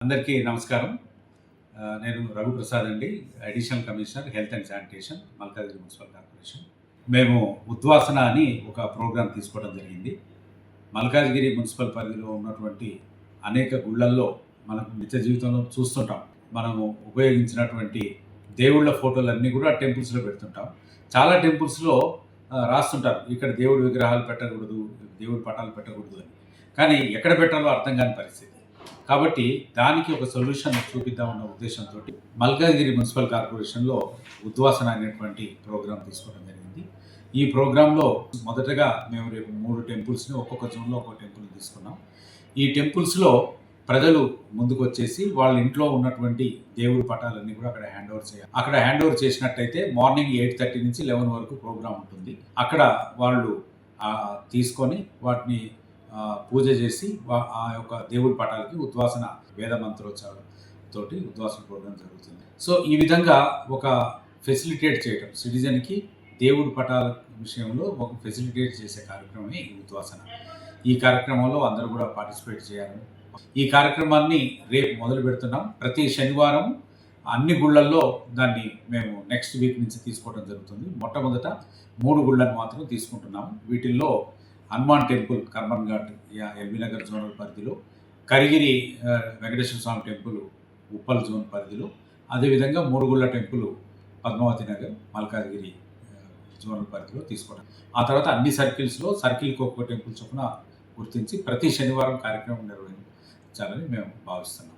అందరికీ నమస్కారం. నేను రఘుప్రసాద్ అండి. Additional commissioner health and sanitation Malkajgiri municipal corporation. మేము ఉద్వాసన అని ఒక ప్రోగ్రాం తీసుకోవడం జరిగింది. మల్కాజ్గిరి మున్సిపల్ పరిధిలో ఉన్నటువంటి అనేక గుళ్ళల్లో మనకు నిత్య జీవితంలో చూస్తుంటాం. మనము ఉపయోగించినటువంటి దేవుళ్ళ ఫోటోలన్నీ కూడా టెంపుల్స్‌లో పెడుతుంటాం. చాలా టెంపుల్స్‌లో రాస్తుంటారు. ఇక్కడ దేవుడి విగ్రహాలు పెట్టకూడదు, దేవుడి పటాలు పెట్టకూడదు అని. కానీ ఎక్కడ పెట్టాలో అర్థం కాని పరిస్థితి. కాబట్టి దానికి ఒక సొల్యూషన్ చూపిద్దామన్న ఉద్దేశంతో మల్కాజ్గిరి మున్సిపల్ కార్పొరేషన్లో ఉద్వాసన అనేటువంటి ప్రోగ్రాం తీసుకోవడం జరిగింది. ఈ ప్రోగ్రాంలో మొదటగా మేము రేపు 3 టెంపుల్స్ని ఒక్కొక్క జోన్లో ఒక్కొక్క టెంపుల్ తీసుకున్నాం. ఈ టెంపుల్స్లో ప్రజలు ముందుకు వచ్చేసి వాళ్ళ ఇంట్లో ఉన్నటువంటి దేవుడి పటాలన్నీ కూడా అక్కడ హ్యాండ్ ఓవర్ చేయాలి. అక్కడ హ్యాండ్ ఓవర్ చేసినట్టయితే మార్నింగ్ 8:30 నుంచి 11 వరకు ప్రోగ్రాం ఉంటుంది. అక్కడ వాళ్ళు తీసుకొని వాటిని పూజ చేసి ఆ యొక్క దేవుడి పటాలకి ఉద్వాసన వేద మంత్రోచ్చారం తోటి ఉద్వాసన ప్రోగ్రాం జరుగుతుంది. సో ఈ విధంగా ఒక ఫెసిలిటేట్ చేయటం సిటిజన్కి దేవుడి పటాల విషయంలో ఒక ఫెసిలిటేట్ చేసే కార్యక్రమమే ఈ ఉద్వాసన. ఈ కార్యక్రమంలో అందరూ కూడా పార్టిసిపేట్ చేయాలని ఈ కార్యక్రమాన్ని రేపు మొదలు పెడుతున్నాం. ప్రతి శనివారం అన్ని గుళ్ళల్లో దాన్ని మేము నెక్స్ట్ వీక్ నుంచి తీసుకోవడం జరుగుతుంది. మొట్టమొదట 3 గుళ్ళను మాత్రం తీసుకుంటున్నాము. వీటిల్లో Hanuman temple Karman Ghat LB Nagar zonal పరిధిలో, కరిగిరి వెంకటేశ్వర స్వామి టెంపుల్ ఉప్పల్ జోన్ పరిధిలో, అదేవిధంగా మూడుగుళ్ళ టెంపుల్ పద్మావతి నగర్ మల్కాజ్గిరి జోనల్ పరిధిలో తీసుకోవడం. ఆ తర్వాత అన్ని సర్కిల్స్లో సర్కిల్కి ఒక్కొక్క టెంపుల్ చొప్పున గుర్తించి ప్రతి శనివారం కార్యక్రమం నిర్వహించాలని మేము భావిస్తున్నాం.